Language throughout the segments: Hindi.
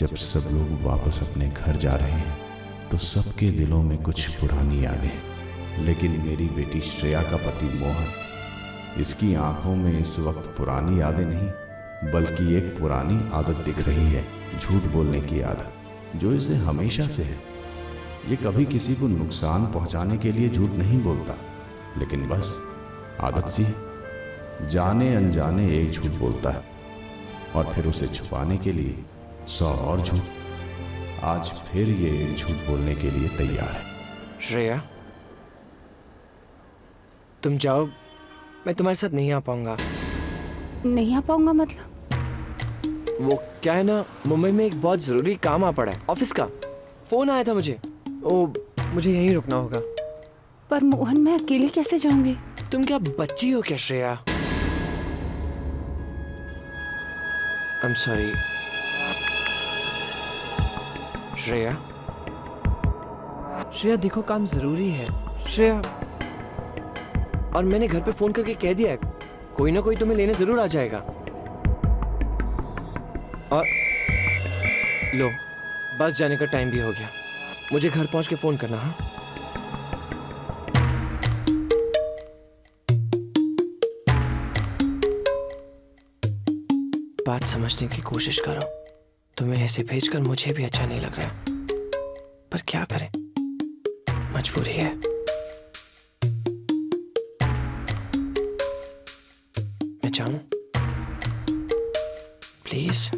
जब सब लोग वापस अपने घर जा रहे हैं तो सबके दिलों में कुछ पुरानी यादें, लेकिन मेरी बेटी श्रेया का पति मोहन, इसकी आंखों में इस वक्त पुरानी यादें नहीं बल्कि एक पुरानी आदत दिख रही है, झूठ बोलने की आदत, जो इसे हमेशा से है। ये कभी किसी को नुकसान पहुंचाने के लिए झूठ नहीं बोलता, लेकिन बस आदत सी जाने अनजाने एक झूठ बोलता है और फिर उसे छुपाने के लिए 100 और झूठ। आज फिर ये एक झूठ बोलने के लिए तैयार है। श्रेया, तुम जाओ, मैं तुम्हारे साथ नहीं आ पाऊंगा। नहीं आ पाऊंगा मतलब? वो क्या है ना, मुंबई में एक बहुत जरूरी काम आ पड़ा है, ऑफिस का फोन आया था मुझे। मुझे यहीं रुकना होगा। पर मोहन, मैं अकेले कैसे जाऊंगी? तुम क्या बच्ची हो क्या श्रेया? I'm sorry। श्रेया, श्रेया देखो, काम जरूरी है श्रेया। और मैंने घर पे फोन करके कह दिया है, कोई ना कोई तुम्हें लेने जरूर आ जाएगा। और लो, बस जाने का टाइम भी हो गया, मुझे घर पहुंच के फोन करना। हाँ, बात समझने की कोशिश करो। तुम्हें ऐसे भेजकर मुझे भी अच्छा नहीं लग रहा है, पर क्या करें, मजबूरी है। मैं जाऊं प्लीज?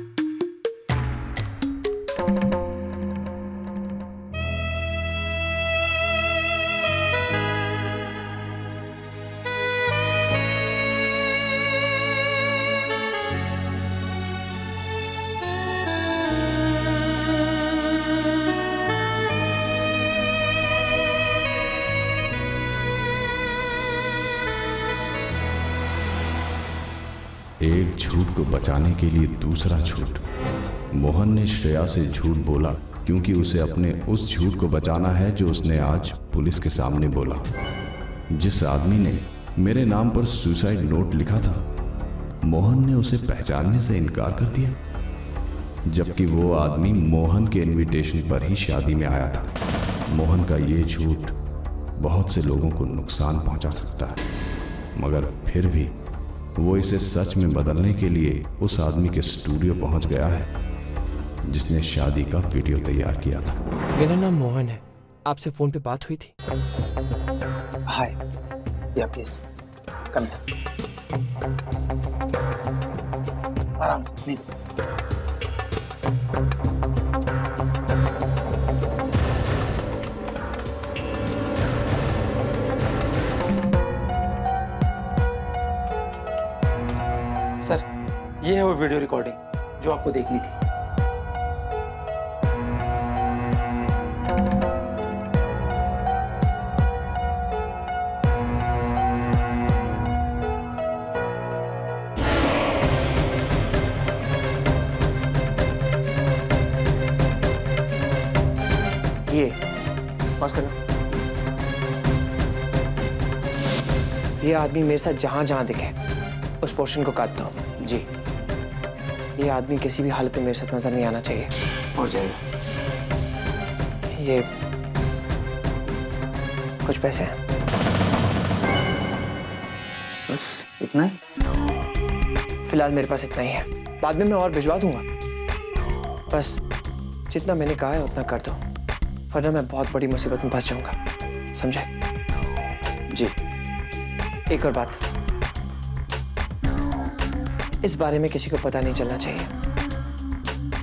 एक झूठ को बचाने के लिए दूसरा झूठ। मोहन ने श्रेया से झूठ बोला क्योंकि उसे अपने उस झूठ को बचाना है जो उसने आज पुलिस के सामने बोला। जिस आदमी ने मेरे नाम पर सुसाइड नोट लिखा था, मोहन ने उसे पहचानने से इनकार कर दिया, जबकि वो आदमी मोहन के इनविटेशन पर ही शादी में आया था। मोहन का ये झूठ बहुत से लोगों को नुकसान पहुंचा सकता है, मगर फिर भी वो इसे सच में बदलने के लिए उस आदमी के स्टूडियो पहुंच गया है जिसने शादी का वीडियो तैयार किया था। मेरा नाम मोहन है, आपसे फोन पे बात हुई थी। हाय, या प्लीज कम। आराम से प्लीज। सर, ये है वो वीडियो रिकॉर्डिंग जो आपको देखनी थी। ये पॉज करना। ये आदमी मेरे साथ जहां जहां दिखे उस पोर्शन को काट दो। जी, ये आदमी किसी भी हालत में मेरे साथ नजर नहीं आना चाहिए। हो जाएगा। ये कुछ पैसे हैं, बस इतना ही? फिलहाल मेरे पास इतना ही है, बाद में मैं और भिजवा दूंगा। बस जितना मैंने कहा है उतना कर दो, वरना मैं बहुत बड़ी मुसीबत में फंस जाऊंगा, समझे? जी, एक और बात, इस बारे में किसी को पता नहीं चलना चाहिए।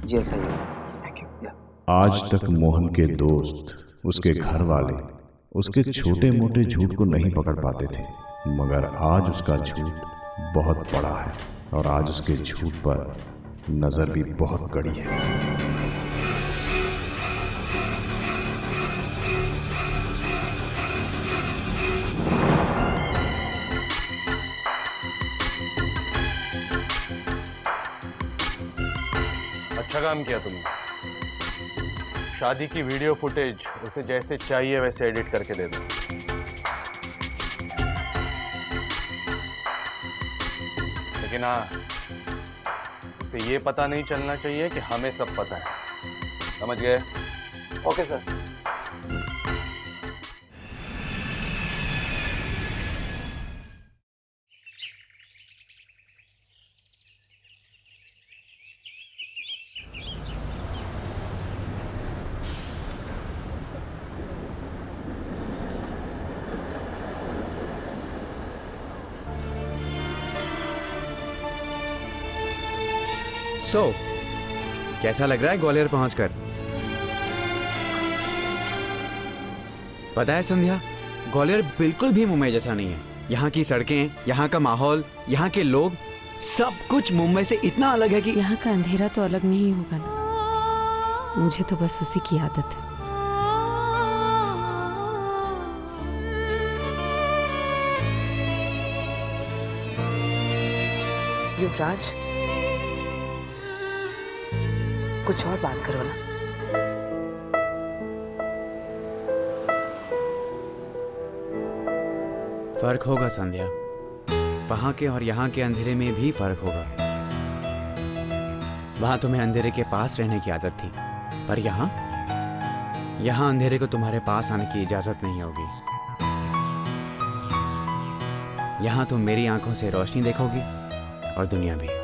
जी सही है, थैंक यू। आज तक मोहन के दोस्त, उसके घर वाले उसके छोटे मोटे झूठ को नहीं पकड़ पाते थे, मगर आज उसका झूठ बहुत बड़ा है और आज उसके झूठ पर नजर भी बहुत कड़ी है। अच्छा काम किया तुमने। शादी की वीडियो फुटेज उसे जैसे चाहिए वैसे एडिट करके दे दो। लेकिन हाँ, उसे ये पता नहीं चलना चाहिए कि हमें सब पता है। समझ गए? Okay sir. कैसा लग रहा है ग्वालियर पहुंचकर? पता है संध्या, ग्वालियर बिल्कुल भी मुंबई जैसा नहीं है। यहाँ की सड़कें, यहाँ का माहौल, यहाँ के लोग, सब कुछ मुंबई से इतना अलग है कि यहाँ का अंधेरा तो अलग नहीं होगा ना, मुझे तो बस उसी की आदत है। युवराज, कुछ और बात करो ना। फर्क होगा संध्या, वहां के और यहाँ के अंधेरे में भी फर्क होगा। वहां तुम्हें अंधेरे के पास रहने की आदत थी, पर यहाँ अंधेरे को तुम्हारे पास आने की इजाजत नहीं होगी। यहाँ तुम मेरी आंखों से रोशनी देखोगी और दुनिया भी।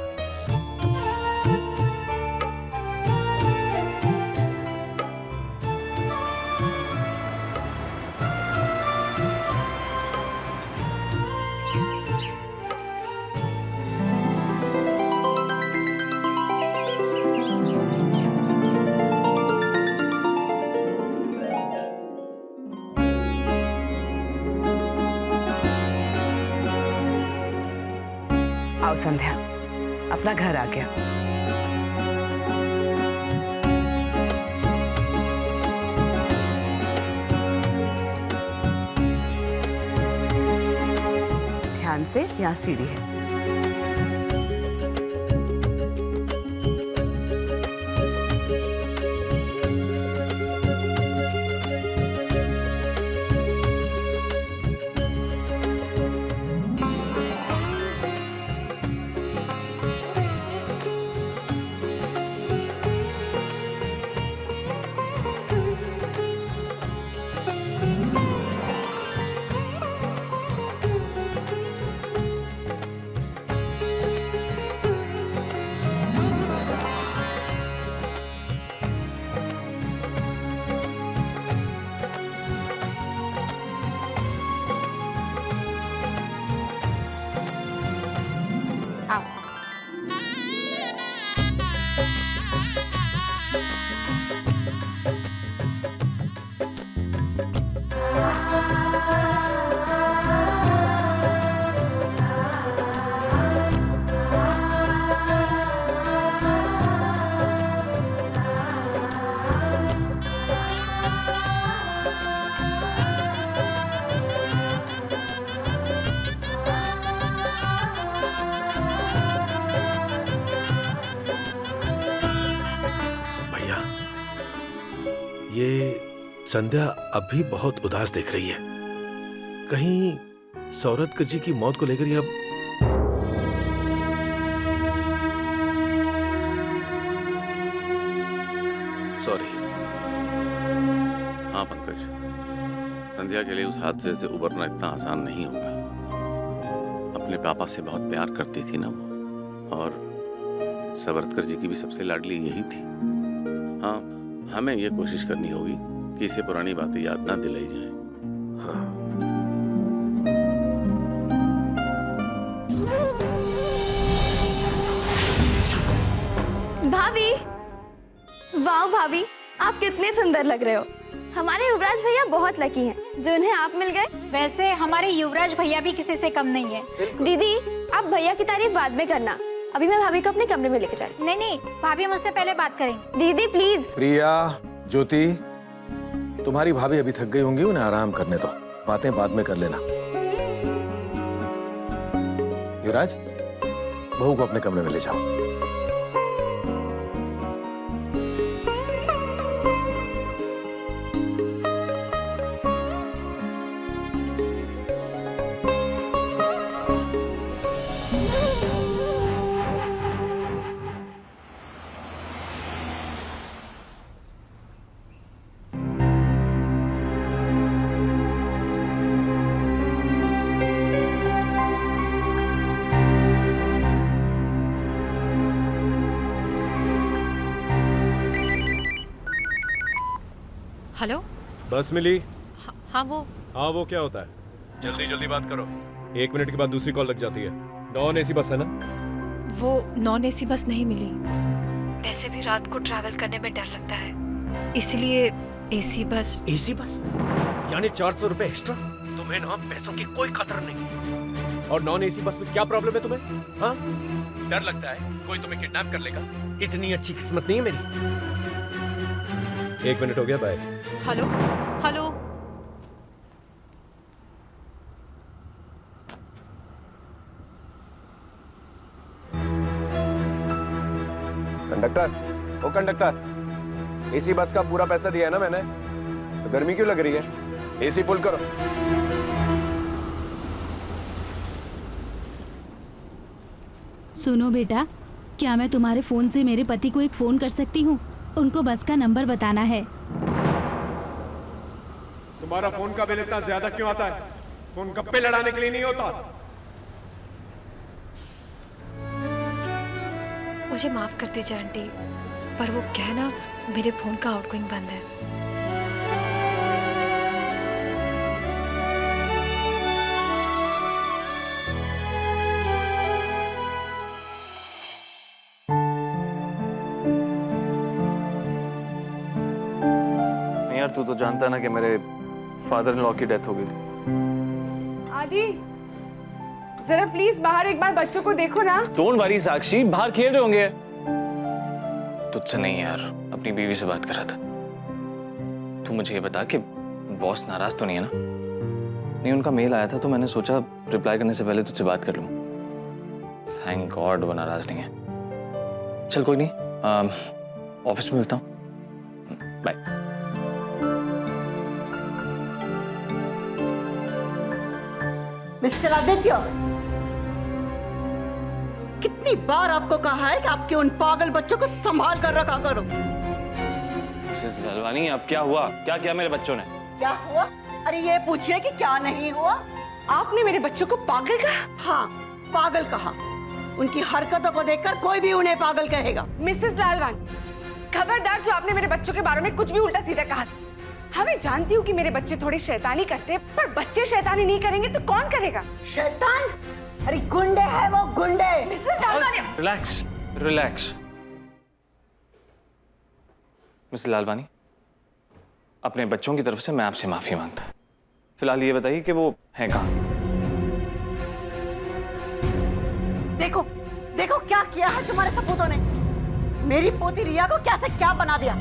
आओ संध्या, अपना घर आ गया। ध्यान से, यहाँ सीढ़ी है। ये संध्या अभी बहुत उदास दिख रही है। कहीं सौरत जी की मौत को लेकर यह सॉरी। हाँ पंकज, संध्या के लिए उस हादसे से उबरना इतना आसान नहीं होगा। अपने पापा से बहुत प्यार करती थी ना वो, और सवरत्कर जी की भी सबसे लाडली यही थी। हाँ, हमें ये कोशिश करनी होगी कि इसे पुरानी बातें याद ना दिलाई जाए। हाँ। भाभी, वाह भाभी, आप कितने सुंदर लग रहे हो। हमारे युवराज भैया बहुत लकी हैं जो उन्हें आप मिल गए। वैसे हमारे युवराज भैया भी किसी से कम नहीं है। दीदी, आप भैया की तारीफ बाद में करना, अभी मैं भाभी को अपने कमरे में लेके जाऊँ। नहीं, भाभी मुझसे पहले बात करेंगी। दीदी प्लीज। प्रिया, ज्योति, तुम्हारी भाभी अभी थक गई होंगी, उन्हें आराम करने दो, बातें बाद में कर लेना। युवराज, बहू को अपने कमरे में ले जाओ। हेलो। बस मिली? हाँ वो क्या होता है? जल्दी जल्दी बात करो, 1 मिनट के बाद दूसरी कॉल लग जाती है। नॉन एसी बस है ना? वो नॉन एसी बस नहीं मिली। वैसे भी रात को ट्रैवल करने में डर लगता है, इसलिए एसी बस। एसी बस यानी 400 रुपए एक्स्ट्रा? तुम्हें ना पैसों की कोई कदर नहीं। और नॉन एसी बस में क्या प्रॉब्लम है तुम्हें? हाँ, डर लगता है कोई तुम्हें किडनैप कर लेगा? इतनी अच्छी किस्मत नहीं है मेरी। 1 मिनट हो गया, बाय। Hello hello. कंडक्टर, ओ कंडक्टर, एसी बस का पूरा पैसा दिया है ना मैंने, तो गर्मी क्यों लग रही है? एसी फुल करो। सुनो बेटा, क्या मैं तुम्हारे फोन से मेरे पति को एक फोन कर सकती हूँ? उनको बस का नंबर बताना है। तुम्हारा फोन का बिल इतना ज्यादा क्यों आता है? फोन गप्पे लड़ाने के लिए नहीं होता। मुझे माफ कर दीजिए आंटी, पर वो क्या है ना, मेरे फोन का आउटगोइंग बंद है। यार तू तो जानता है ना कि मेरे फादर इन लॉ की डेथ हो गई थी। आदि, जरा प्लीज बाहर एक बार बच्चों को देखो ना। डोंट वरी साक्षी, बाहर खेल रहे होंगे। तुझसे नहीं यार, अपनी बीवी से बात कर रहा था। तू मुझे ये बता कि बॉस नाराज तो नहीं है ना? नहीं, उनका मेल आया था तो मैंने सोचा रिप्लाई करने से पहले तुझसे बात कर लूं। थैंक गॉड वो नाराज नहीं है। चल कोई नहीं, ऑफिस में मिलता हूँ। बाय। मिस्टर आदित्य, कितनी बार आपको कहा है कि आपके उन पागल बच्चों को संभाल कर रखा करो। मिसेस लालवानी, अब क्या हुआ? क्या किया मेरे बच्चों ने? क्या हुआ? अरे ये पूछिए कि क्या नहीं हुआ। आपने मेरे बच्चों को पागल कहा? हाँ, पागल कहा। उनकी हरकतों को देखकर कोई भी उन्हें पागल कहेगा। मिसेस लालवानी, खबरदार जो आपने मेरे बच्चों के बारे में कुछ भी उल्टा सीधा कहा। हमें जानती हूँ कि मेरे बच्चे थोड़ी शैतानी करते हैं, पर बच्चे शैतानी नहीं करेंगे तो कौन करेगा? शैतान? अरे गुंडे हैं वो, गुंडे। Mrs Lalwani, relax relax. Mrs Lalwani, अपने बच्चों की तरफ से मैं आपसे माफी मांगता हूं। फिलहाल ये बताइए कि वो हैं कहाँ? देखो देखो क्या किया है तुम्हारे सपूतों ने। मेरी पोती रिया को क्या से क्या बना दिया।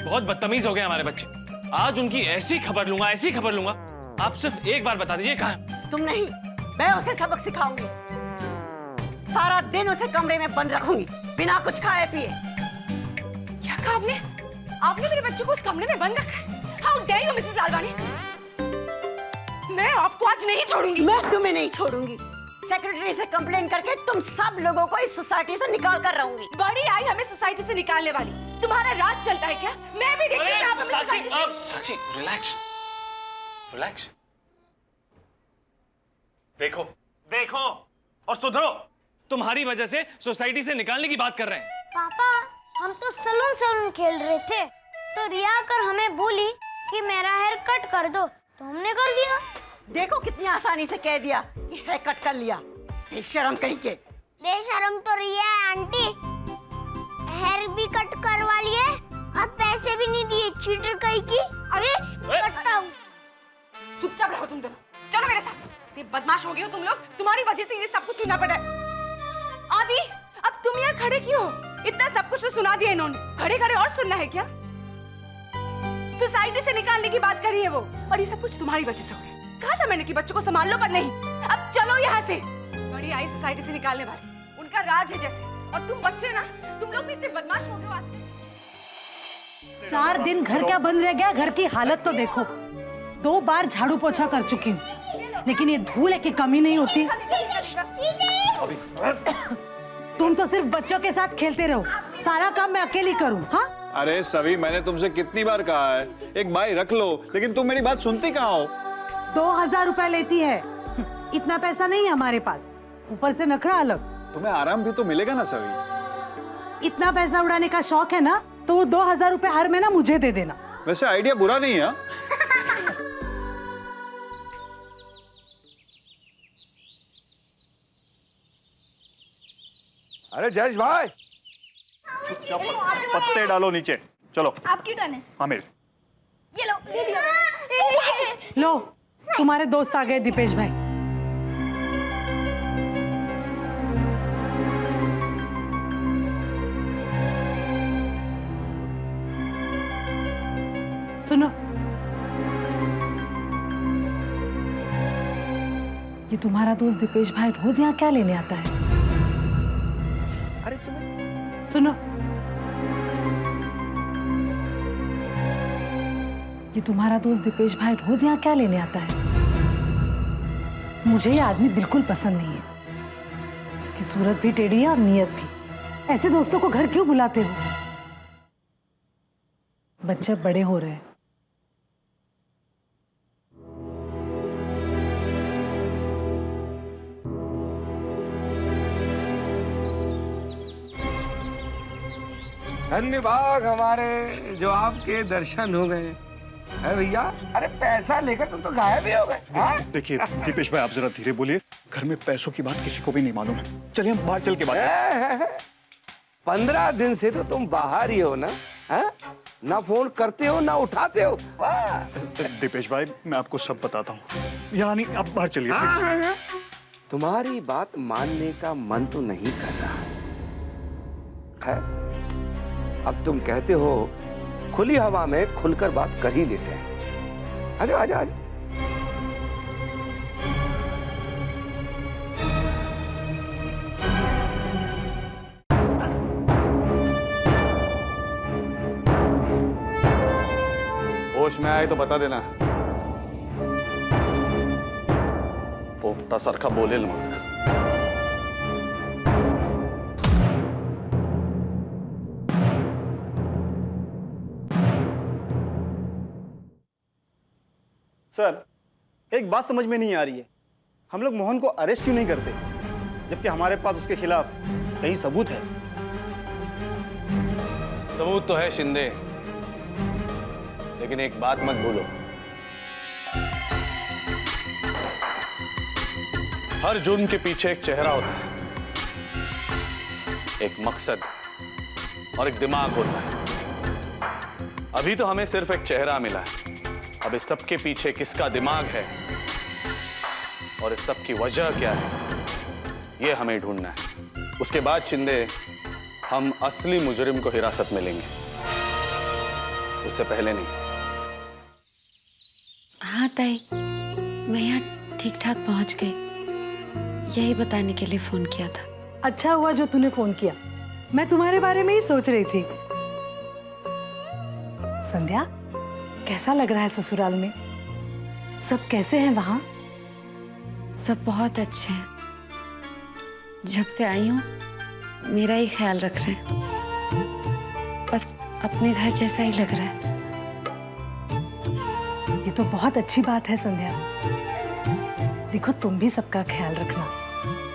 बहुत बदतमीज हो गए हमारे बच्चे। आज उनकी ऐसी खबर लूंगा, ऐसी खबर लूंगा। आप सिर्फ एक बार बता दीजिए कहाँ? तुम नहीं, मैं उसे सबक सिखाऊंगी। सारा दिन उसे कमरे में बंद रखूंगी, बिना कुछ खाए पिए। क्या कहा आपने? आपने मेरे बच्चों को उस कमरे में बंद रखा है? How dare you Mrs Lalwani. मैं आपको आज नहीं छोड़ूंगी। मैं तुम्हें नहीं छोड़ूंगी। सेक्रेटरी से कंप्लेन करके तुम सब लोगों को इस सोसाइटी से निकाल कर रहूंगी। बड़ी आई हमें सोसाइटी से निकालने वाली। तुम्हारा राज चलता है क्या? मैं भी देखती हूँ आप हमें सोसाइटी से। साक्षी रिलैक्स रिलैक्स। देखो देखो और सुधरो। तुम्हारी वजह से सोसाइटी से निकालने की बात कर रहे हैं। पापा, हम तो सलून सलून खेल रहे थे, तो रिया आकर हमें बोली कि मेरा हेयर कट कर दो, तो हमने कर दिया। देखो कितनी आसानी से कह दिया कि हेयर कट कर लिया। बेशरम कहीं के। बेशरम तो रिया है आंटी, हेयर भी कट करवा लिए और पैसे भी नहीं दिए, चीटर कहीं की। अरे कटता हूँ। चुपचाप रहो तुम दोनों, चलो मेरे साथ। ये बदमाश हो गए हो तुम लोग, तुम्हारी वजह से ये सब कुछ सुनना पड़ा है। आदि, अब तुम यहाँ खड़े क्यों हो? इतना सब कुछ तो सुना दिया इन्होंने, खड़े खड़े और सुनना है क्या? सोसाइटी से निकालने की बात कर रही है वो, और ये सब कुछ तुम्हारी वजह से हो गया। कहा था मैंने कि बच्चों को संभाल लो, पर नहीं। अब चलो यहाँ से। बड़ी आई सोसाइटी से निकालने वाली, उनका राज है जैसे। और तुम बच्चे ना, तुम लोग भी इतने बदमाश हो गए हो आजकल। 4 दिन घर क्या बंद रह गया। घर की हालत तो देखो। 2 बार झाड़ू पोछा कर चुकी हूँ, लेकिन ये धूल है कि कमी नहीं होती। तुम तो सिर्फ बच्चों के साथ खेलते रहो, सारा काम मैं अकेली करूं। हाँ अरे सभी, मैंने तुमसे कितनी बार कहा है एक भाई रख लो, लेकिन तुम मेरी बात सुनती कहाँ हो। 2000 रुपए लेती है, इतना पैसा नहीं है हमारे पास, ऊपर से नखरा अलग। तुम्हें आराम भी तो मिलेगा ना सभी। इतना पैसा उड़ाने का शौक है ना, तो वो 2000 रुपए हर महीना मुझे दे देना। वैसे आइडिया बुरा नहीं है। अरे जयेश भाई, चुपचाप पत्ते डालो नीचे। चलो आपकी टर्न है। हाँ मेरे। ये लो, वीडियो। लो, तुम्हारे दोस्त आ गए दीपेश भाई। सुनो, ये तुम्हारा दोस्त दीपेश भाई रोज यहाँ क्या लेने आता है? अरे तुम्हें सुनो, ये तुम्हारा दोस्त दीपेश भाई रोज यहाँ क्या लेने आता है? मुझे ये आदमी बिल्कुल पसंद नहीं है। इसकी सूरत भी टेढ़ी है और नीयत भी। ऐसे दोस्तों को घर क्यों बुलाते हो? बच्चे बड़े हो रहे हैं। धन्यवाद हमारे, जो आपके दर्शन हो गए। अरे भैया, अरे पैसा लेकर तुम तो गायब ही हो गए। देखिए दीपेश भाई, आप जरा धीरे बोलिए, घर में पैसों की बात किसी को भी नहीं मालूम है। चलिए हम बाहर चल के बात। 15 दिन से तो तुम बाहर ही हो ना, है? ना फोन करते हो ना उठाते हो। दीपेश भाई, मैं आपको सब बताता हूँ, यहाँ नहीं, आप बाहर चलिए। तुम्हारी बात मानने का मन तो नहीं कर रहा है। अब तुम कहते हो, खुली हवा में खुलकर बात कर ही लेते हैं। आजा आजा आजा। होश में आए तो बता देना। पोपटा सरखा बोलेल मग। सर, एक बात समझ में नहीं आ रही है, हम लोग मोहन को अरेस्ट क्यों नहीं करते, जबकि हमारे पास उसके खिलाफ कई सबूत है। सबूत तो है शिंदे, लेकिन एक बात मत भूलो, हर जुर्म के पीछे एक चेहरा होता है, एक मकसद और एक दिमाग होता है। अभी तो हमें सिर्फ एक चेहरा मिला है, अब इस सब के पीछे किसका दिमाग है और इस सब की वजह क्या है, ये हमें ढूंढना है। उसके बाद शिंदे, हम असली मुजरिम को हिरासत में लेंगे, उससे पहले नहीं। हाँ ताई, मैं यहाँ ठीक ठाक पहुंच गई, यही बताने के लिए फोन किया था। अच्छा हुआ जो तूने फोन किया, मैं तुम्हारे बारे में ही सोच रही थी। संध्या, कैसा लग रहा है ससुराल में? सब कैसे हैं वहाँ? सब बहुत अच्छे हैं। जब से आई हूँ मेरा ही ख्याल रख रहे हैं, बस अपने घर जैसा ही लग रहा है। ये तो बहुत अच्छी बात है संध्या। देखो, तुम भी सबका ख्याल रखना,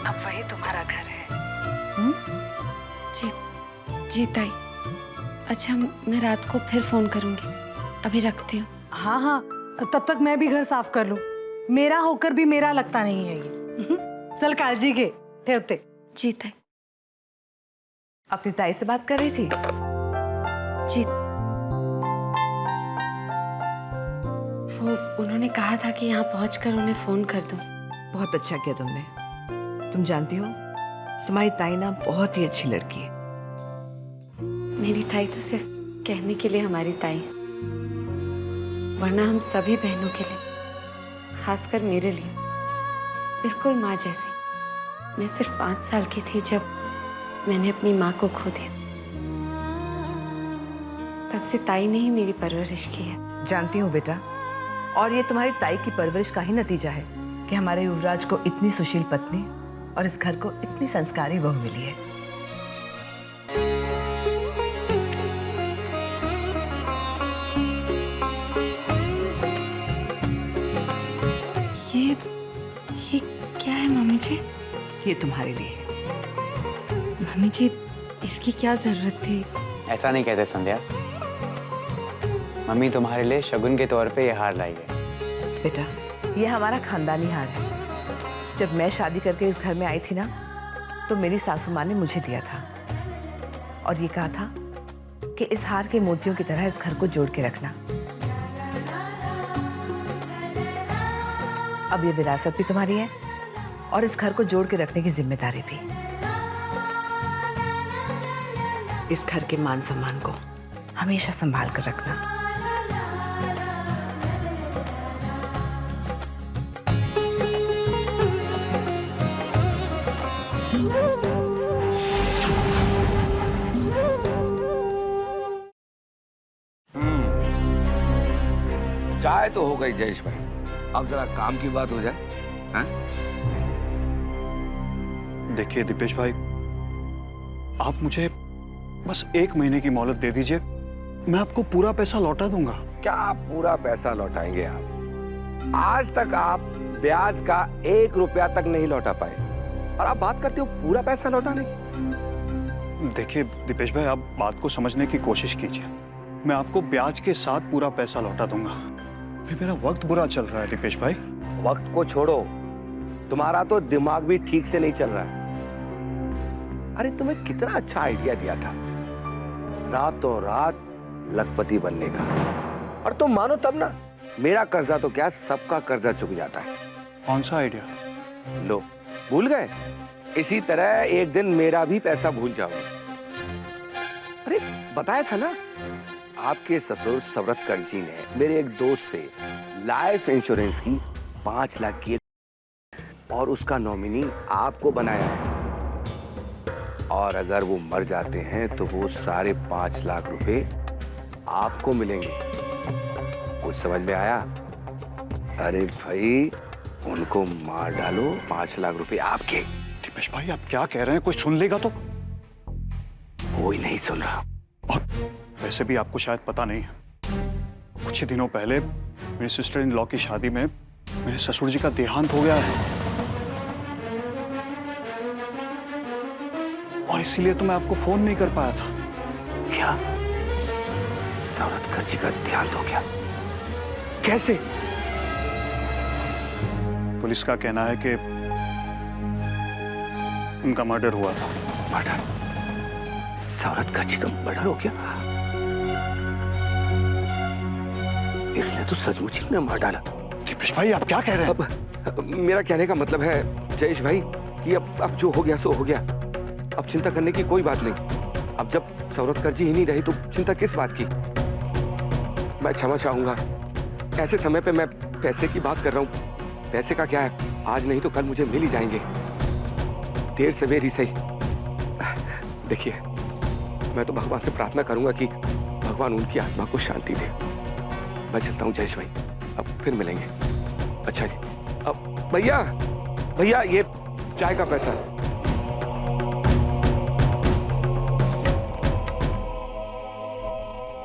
अब वही तुम्हारा घर है। जी जी ताई। अच्छा, मैं रात को फिर फोन करूंगी, अभी रखती हूँ। हाँ हाँ, तब तक मैं भी घर साफ कर लूं। मेरा होकर भी मेरा लगता नहीं है ये। चल काळजी घे, ठेवते। जी ताई। अपनी ताई से बात कर रही थी? जी, वो उन्होंने कहा था कि यहाँ पहुंचकर उन्हें फोन कर दूं। बहुत अच्छा किया तुमने। तुम जानती हो, तुम्हारी ताई ना बहुत ही अच्छी लड़की है। मेरी ताई तो सिर्फ कहने के लिए हमारी ताई है, वरना हम सभी बहनों के लिए, खासकर मेरे लिए, बिल्कुल माँ जैसी। मैं सिर्फ 5 साल की थी जब मैंने अपनी माँ को खो दिया। तब से ताई ने ही मेरी परवरिश की है। जानती हूँ बेटा, और ये तुम्हारी ताई की परवरिश का ही नतीजा है कि हमारे युवराज को इतनी सुशील पत्नी और इस घर को इतनी संस्कारी बहू मिली है। ये तुम्हारे लिए है। मम्मी जी, इसकी क्या जरूरत थी? ऐसा नहीं कहते संध्या। मम्मी तुम्हारे लिए शगुन के तौर पे ये हार लाई है। बेटा, ये हमारा खानदानी हार है। जब मैं शादी करके इस घर में आई थी ना, तो मेरी सासू माँ ने मुझे दिया था और ये कहा था कि इस हार के मोतियों की तरह इस घर को जोड़ के रखना। अब ये विरासत भी तुम्हारी है और इस घर को जोड़ के रखने की जिम्मेदारी भी। इस घर के मान सम्मान को हमेशा संभाल कर रखना। चाय तो हो गई जयेश भाई, अब जरा काम की बात हो जाए। हाँ? देखिए दीपेश भाई, आप मुझे बस 1 महीने की मोहलत दे दीजिए, मैं आपको पूरा पैसा लौटा दूंगा। क्या पूरा पैसा लौटाएंगे आप? आज तक आप ब्याज का 1 रुपया तक नहीं लौटा पाए और आप बात करते हो पूरा पैसा लौटाने की। देखिए दीपेश भाई, आप बात को समझने की कोशिश कीजिए। मैं आपको ब्याज के साथ पूरा पैसा लौटा दूंगा। अभी मेरा वक्त बुरा चल रहा है दीपेश भाई। वक्त को छोड़ो, तुम्हारा तो दिमाग भी ठीक से नहीं चल रहा है। अरे तुम्हें कितना अच्छा आइडिया दिया था, रातों रात लखपति बनने का, और तुम मानो तब ना। मेरा कर्जा तो क्या, सबका कर्जा चुक जाता है। कौन सा आइडिया? लो, भूल गए? इसी तरह एक दिन मेरा भी पैसा भूल जाओगे। अरे बताया था ना, आपके ससुर सवरतकर जी ने मेरे एक दोस्त से लाइफ इंश्योरेंस की 5 लाख की और उसका नॉमिनी आपको बनाया है, और अगर वो मर जाते हैं तो वो सारे 5 लाख रुपए आपको मिलेंगे। कुछ समझ में आया? अरे भाई, उनको मार डालो, 5 लाख रुपए आपके। दीपेश भाई, आप क्या कह रहे हैं? कोई सुन लेगा तो? कोई नहीं सुन रहा। और वैसे भी आपको शायद पता नहीं है, कुछ ही दिनों पहले मेरी सिस्टर इन लॉ की शादी में मेरे ससुर जी का देहांत हो गया है, और इसीलिए तो मैं आपको फोन नहीं कर पाया था। क्या सवरतकर जी का देहांत हो गया? कैसे? पुलिस का कहना है कि उनका मर्डर हुआ था। मर्डर? सवरतकर जी का मर्डर हो गया? इसने तो सचमुच ही में मार डाला। दीपेश भाई, आप क्या कह रहे हैं? अब मेरा कहने का मतलब है जयेश भाई कि अब जो हो गया सो हो गया। अब चिंता करने की कोई बात नहीं। अब जब सवरतकर जी ही नहीं रही तो चिंता किस बात की? मैं क्षमा चाहूंगा। ऐसे समय पे मैं पैसे की बात कर रहा हूँ। पैसे का क्या है, आज नहीं तो कल मुझे मिल ही जाएंगे, देर सवेर ही सही। देखिए, मैं तो भगवान से प्रार्थना करूंगा कि भगवान उनकी आत्मा को शांति दे। मैं चलता हूँ जयेश भाई, अब फिर मिलेंगे। अच्छा जी, अब भैया ये चाय का पैसा।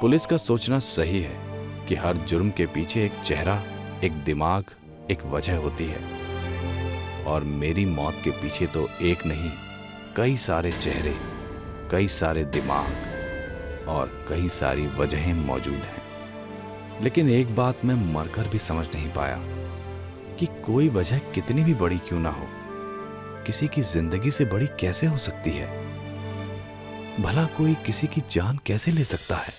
पुलिस का सोचना सही है कि हर जुर्म के पीछे एक चेहरा, एक दिमाग, एक वजह होती है, और मेरी मौत के पीछे तो एक नहीं, कई सारे चेहरे, कई सारे दिमाग और कई सारी वजहें मौजूद हैं। लेकिन एक बात मैं मरकर भी समझ नहीं पाया कि कोई वजह कितनी भी बड़ी क्यों ना हो, किसी की जिंदगी से बड़ी कैसे हो सकती है। भला कोई किसी की जान कैसे ले सकता है?